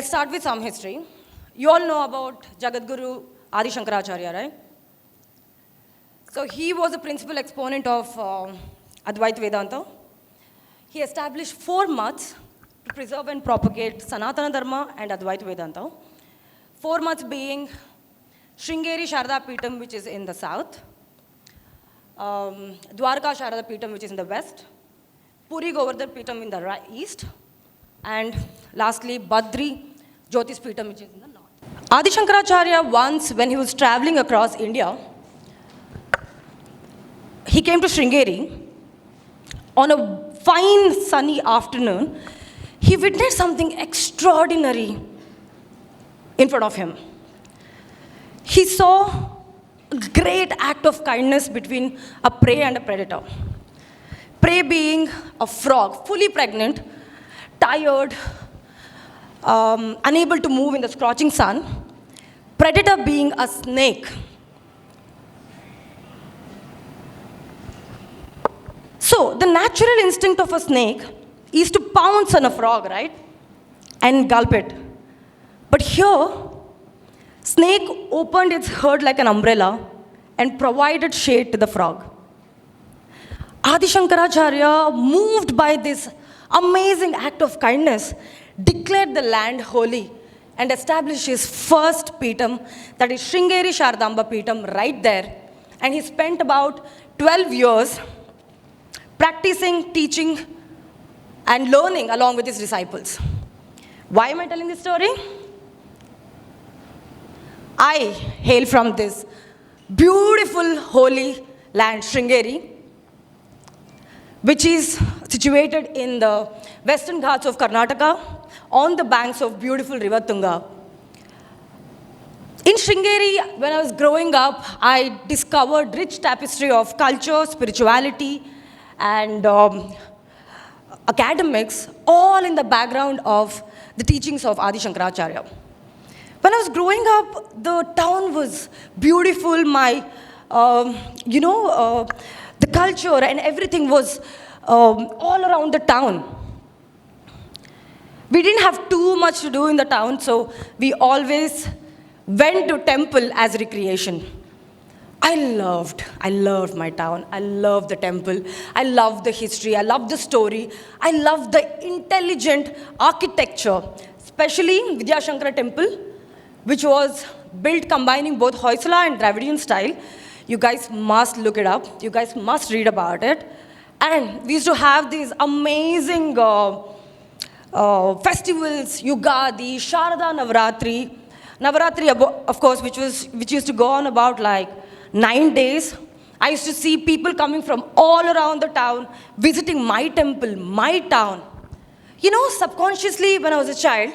Let's start with some history. You all know about Jagadguru Adi Shankaracharya, right? So he was a principal exponent of Advaita Vedanta. He established 4 maths to preserve and propagate Sanatana Dharma and Advaita Vedanta. 4 maths being Sringeri Sharada Peetham, which is in the south, Dwarka Sharada Peetham, which is in the west, Puri Govardhan Peetham in the east, and lastly, Badri Jyotis Peetham, which is in the north. Adi Shankaracharya once, when he was traveling across India, he came to Sringeri. On a fine sunny afternoon, he witnessed something extraordinary in front of him. He saw a great act of kindness between a prey and a predator. Prey being a frog, fully pregnant, tired, unable to move in the scorching sun. Predator being a snake. So, the natural instinct of a snake is to pounce on a frog, right? And gulp it. But here, snake opened its head like an umbrella and provided shade to the frog. Adi Shankaracharya, moved by this amazing act of kindness, declared the land holy and established his first Peetham, that is Sringeri Sharadamba Peetham, right there. And he spent about 12 years practicing, teaching, and learning along with his disciples. Why am I telling this story? I hail from this beautiful holy land, Sringeri, which is situated in the western Ghats of Karnataka, on the banks of beautiful river Tunga. In Sringeri, when I was growing up, I discovered rich tapestry of culture, spirituality, and academics, all in the background of the teachings of Adi Shankaracharya. When I was growing up, the town was beautiful. The culture and everything was all around the town. We didn't have too much to do in the town, so we always went to temple as recreation. I loved my town. I loved the temple. I loved the history. I loved the story. I loved the intelligent architecture, especially Vidya Shankara Temple, which was built combining both Hoysala and Dravidian style. You guys must look it up. You guys must read about it. And we used to have these amazing festivals, Yugadi, Sharada Navaratri. Navaratri, of course, which used to go on about like 9 days. I used to see people coming from all around the town, visiting my temple, my town. You know, subconsciously, when I was a child,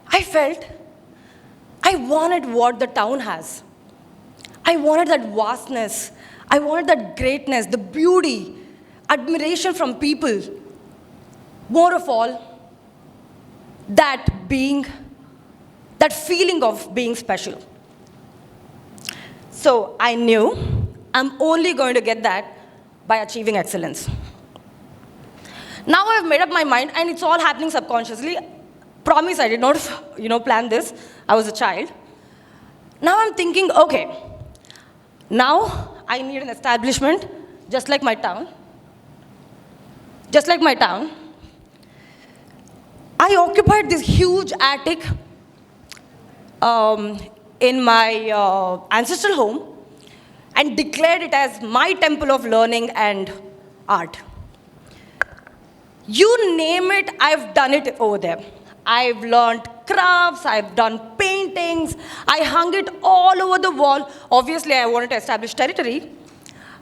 I felt I wanted what the town has. I wanted that vastness. I wanted that greatness, the beauty, admiration from people. More of all, that feeling of being special. So I knew I'm only going to get that by achieving excellence. Now I've made up my mind, and it's all happening subconsciously. Promise, I did not, plan this. I was a child. Now I'm thinking, okay, now I need an establishment just like my town. Just like my town. I occupied this huge attic in my ancestral home and declared it as my temple of learning and art. You name it, I've done it over there. I've learned crafts, I've done paintings, I hung it all over the wall. Obviously, I wanted to establish territory.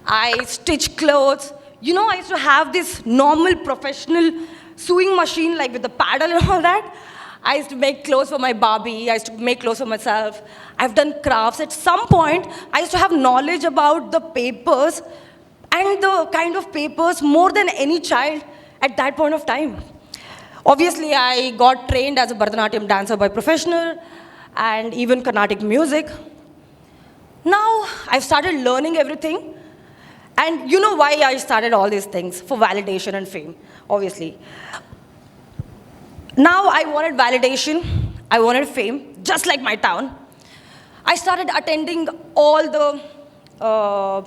I stitched clothes. I used to have this normal professional sewing machine, like with the paddle and all that. I used to make clothes for my Barbie. I used to make clothes for myself. I've done crafts. At some point, I used to have knowledge about the papers and the kind of papers more than any child at that point of time. Obviously, I got trained as a Bharatanatyam dancer by professional and even Carnatic music. Now, I've started learning everything. And you know why I started all these things? For validation and fame, obviously. Now I wanted validation, I wanted fame, just like my town. I started attending all the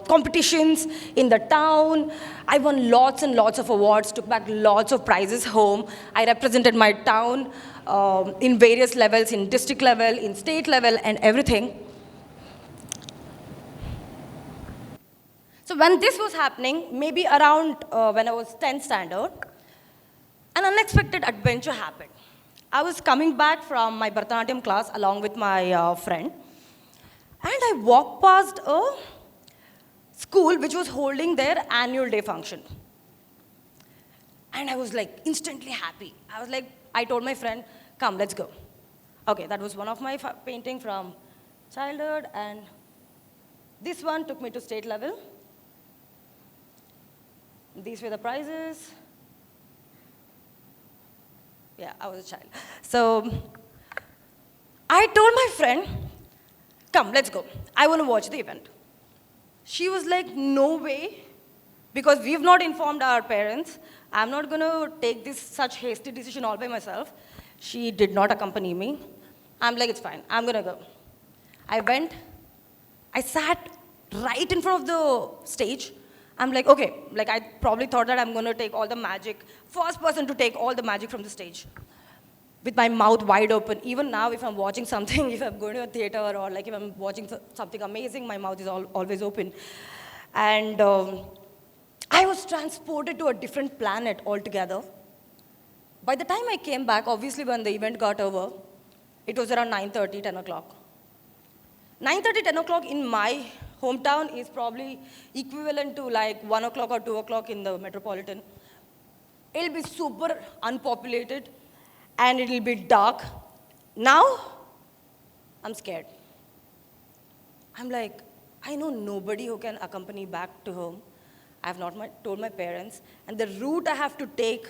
competitions in the town. I won lots and lots of awards, took back lots of prizes home. I represented my town in various levels, in district level, in state level, and everything. So when this was happening, maybe around when I was 10th standard, an unexpected adventure happened. I was coming back from my Bharatanatyam class along with my friend, and I walked past a school which was holding their annual day function. And I was like instantly happy. I told my friend, come, let's go. Okay, that was one of my painting from childhood, and this one took me to state level. These were the prizes. Yeah, I was a child. So I told my friend, come, let's go. I want to watch the event. She was like, no way, because we've not informed our parents. I'm not going to take this such hasty decision all by myself. She did not accompany me. I'm like, it's fine, I'm going to go. I went, I sat right in front of the stage. I'm like, okay, like I probably thought that I'm going to take all the magic, first person to take all the magic from the stage, with my mouth wide open. Even now, if I'm watching something, if I'm going to a theater or like if I'm watching something amazing, my mouth is always open. And I was transported to a different planet altogether. By the time I came back, obviously when the event got over, it was around 9:30, 10 o'clock. 9:30, 10 o'clock in my hometown is probably equivalent to like 1 o'clock or 2 o'clock in the metropolitan. It'll be super unpopulated and it'll be dark. Now, I'm scared. I'm like, I know nobody who can accompany back to home. I have not told my parents. And the route I have to take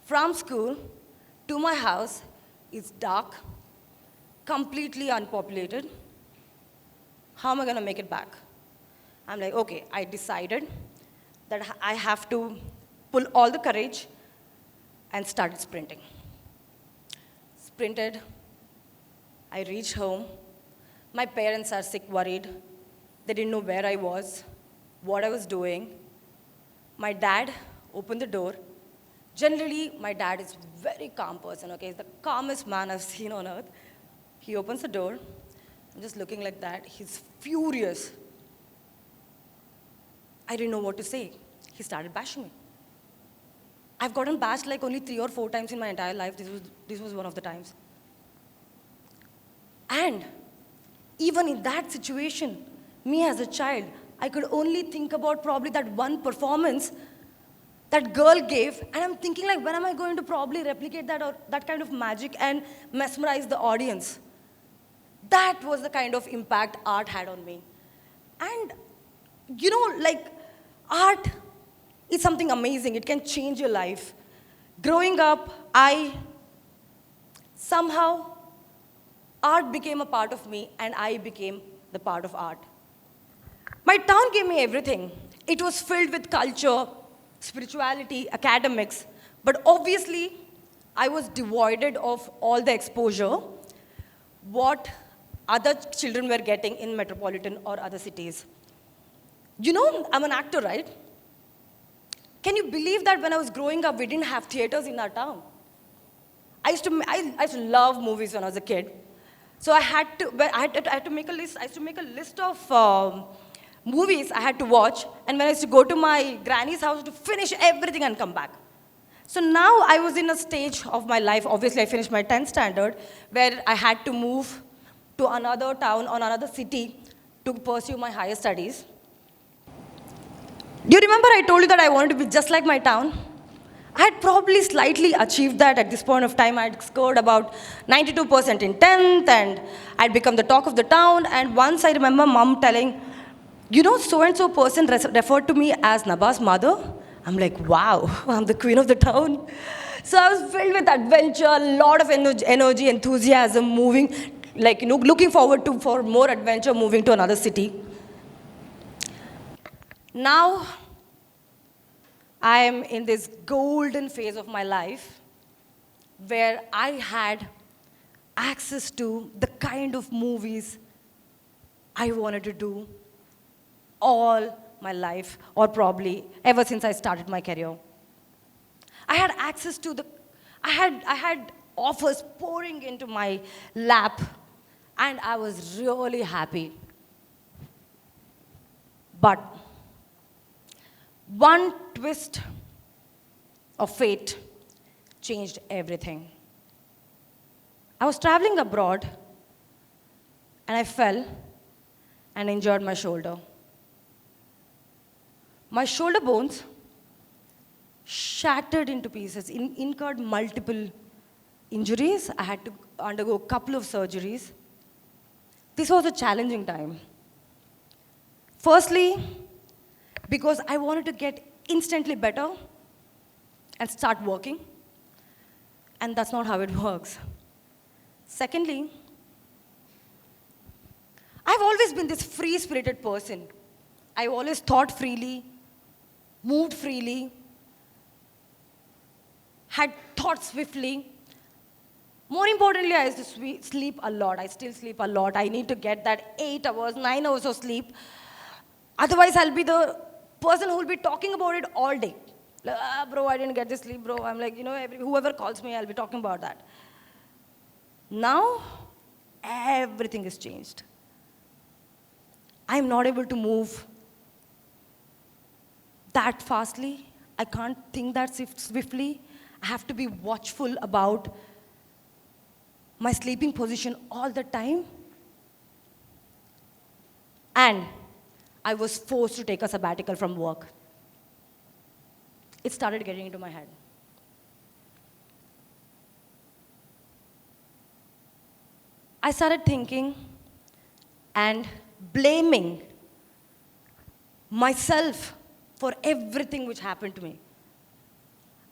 from school to my house is dark, completely unpopulated. How am I going to make it back? I'm like, okay, I decided that I have to pull all the courage and started sprinting. Sprinted. I reached home. My parents are sick, worried. They didn't know where I was, what I was doing. My dad opened the door. Generally, my dad is a very calm person, okay? He's the calmest man I've seen on earth. He opens the door. I'm just looking like that. He's furious. I didn't know what to say. He started bashing me. I've gotten bashed like only 3 or 4 times in my entire life. This was one of the times. And even in that situation, me as a child, I could only think about probably that one performance that girl gave, and I'm thinking like, when am I going to probably replicate that or that kind of magic and mesmerize the audience? That was the kind of impact art had on me. And you know, like, art is something amazing. It can change your life. Growing up, somehow, art became a part of me, and I became the part of art. My town gave me everything. It was filled with culture, spirituality, academics, but obviously, I was devoid of all the exposure what other children were getting in metropolitan or other cities. You know, I'm an actor, right? Can you believe that when I was growing up, we didn't have theaters in our town? I used to love movies when I was a kid. So I had to make a list. I used to make a list of movies I had to watch. And when I used to go to my granny's house to finish everything and come back. So now I was in a stage of my life, obviously I finished my 10th standard, where I had to move to another town or another city to pursue my higher studies. Do you remember I told you that I wanted to be just like my town? I had probably slightly achieved that at this point of time. I had scored about 92% in 10th, and I'd become the talk of the town. And once I remember mom telling, you know, so-and-so person referred to me as Nabha's mother. I'm like, wow, I'm the queen of the town. So I was filled with adventure, a lot of energy, enthusiasm, moving, like, you know, looking forward to for more adventure, moving to another city. Now, I am in this golden phase of my life where I had access to the kind of movies I wanted to do all my life, or probably ever since I started my career. I had access to I had offers pouring into my lap, and I was really happy. But one twist of fate changed everything. I was traveling abroad, and I fell and injured my shoulder. My shoulder bones shattered into pieces, incurred multiple injuries. I had to undergo a couple of surgeries. This was a challenging time. Firstly, because I wanted to get instantly better and start working, and that's not how it works. Secondly, I've always been this free-spirited person. I always thought freely, moved freely, had thought swiftly. More importantly, I used to sleep a lot. I still sleep a lot. I need to get that 8 hours, 9 hours of sleep. Otherwise, I'll be the person who will be talking about it all day. Like, bro, I didn't get this sleep, bro. I'm like, whoever calls me, I'll be talking about that. Now, everything has changed. I'm not able to move that fastly. I can't think that swiftly. I have to be watchful about my sleeping position all the time. And I was forced to take a sabbatical from work. It started getting into my head. I started thinking and blaming myself for everything which happened to me.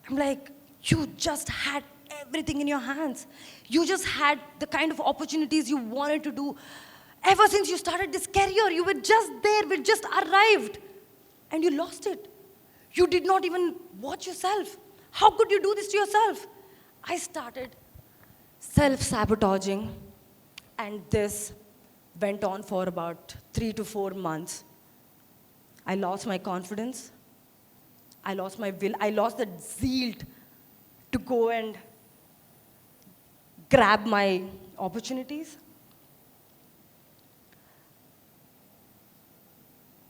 I'm like, you just had everything in your hands. You just had the kind of opportunities you wanted to do. Ever since you started this career, you were just there, we just arrived, and you lost it. You did not even watch yourself. How could you do this to yourself? I started self-sabotaging, and this went on for about 3 to 4 months. I lost my confidence. I lost my will. I lost the zeal to go and grab my opportunities.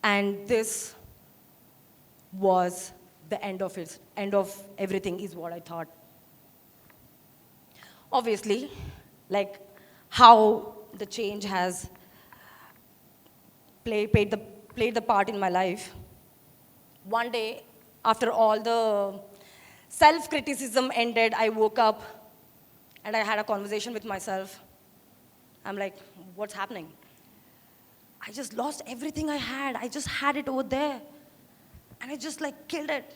And this was the end of it. End of everything is what I thought. Obviously, like how the change has played the part in my life. One day, after all the self-criticism ended, I woke up and I had a conversation with myself. I'm like, what's happening? I just lost everything I had. I just had it over there. And I just like killed it.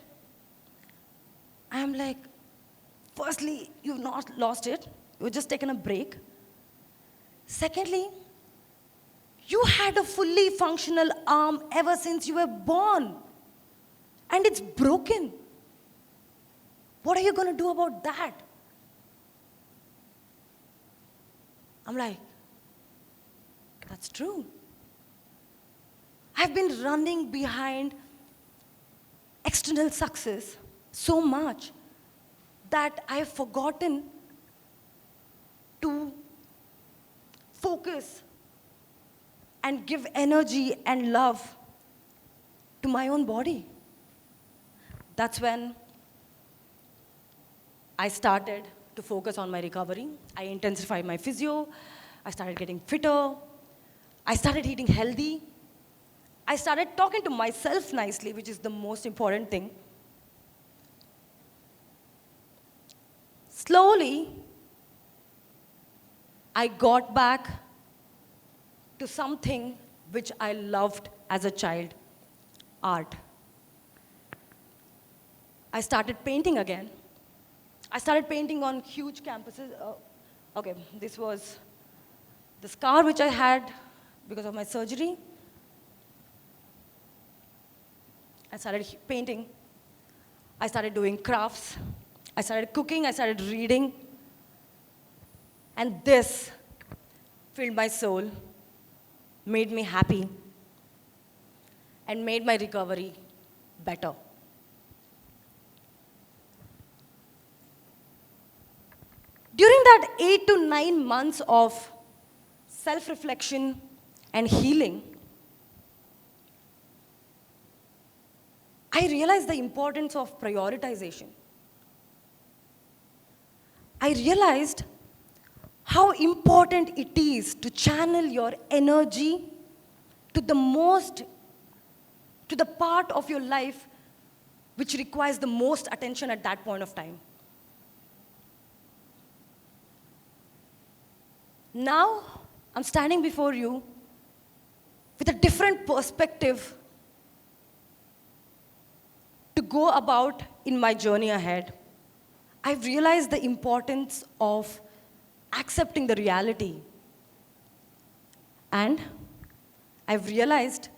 I'm like, firstly, you've not lost it. You've just taken a break. Secondly, you had a fully functional arm ever since you were born. And it's broken. What are you going to do about that? I'm like, that's true. I've been running behind external success so much that I've forgotten to focus and give energy and love to my own body. That's when I started to focus on my recovery. I intensified my physio. I started getting fitter. I started eating healthy. I started talking to myself nicely, which is the most important thing. Slowly, I got back to something which I loved as a child, art. I started painting again. I started painting on huge campuses. Okay, this was the scar which I had because of my surgery. I started painting. I started doing crafts. I started cooking. I started reading. And this filled my soul, made me happy, and made my recovery better. During that 8 to 9 months of self-reflection and healing, I realized the importance of prioritization. I realized how important it is to channel your energy to the part of your life which requires the most attention at that point of time. Now, I'm standing before you with a different perspective to go about in my journey ahead. I've realized the importance of accepting the reality. And I've realized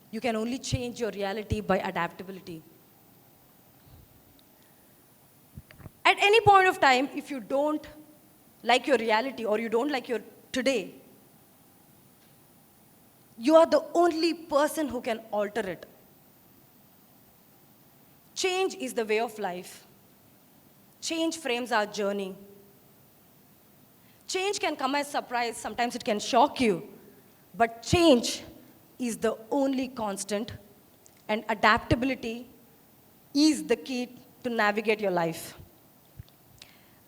you can only change your reality by adaptability. At any point of time, if you don't like your reality or you don't like your today, you are the only person who can alter it. Change is the way of life. Change frames our journey. Change can come as a surprise, sometimes it can shock you, but change is the only constant, and adaptability is the key to navigate your life.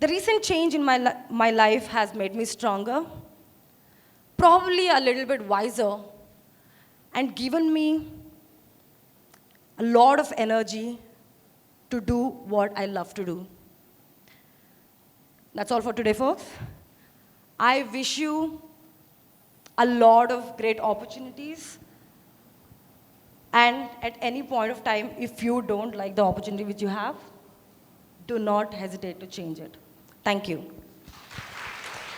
The recent change in my life has made me stronger, probably a little bit wiser, and given me a lot of energy to do what I love to do. That's all for today, folks. I wish you a lot of great opportunities. And at any point of time, if you don't like the opportunity which you have, do not hesitate to change it. Thank you.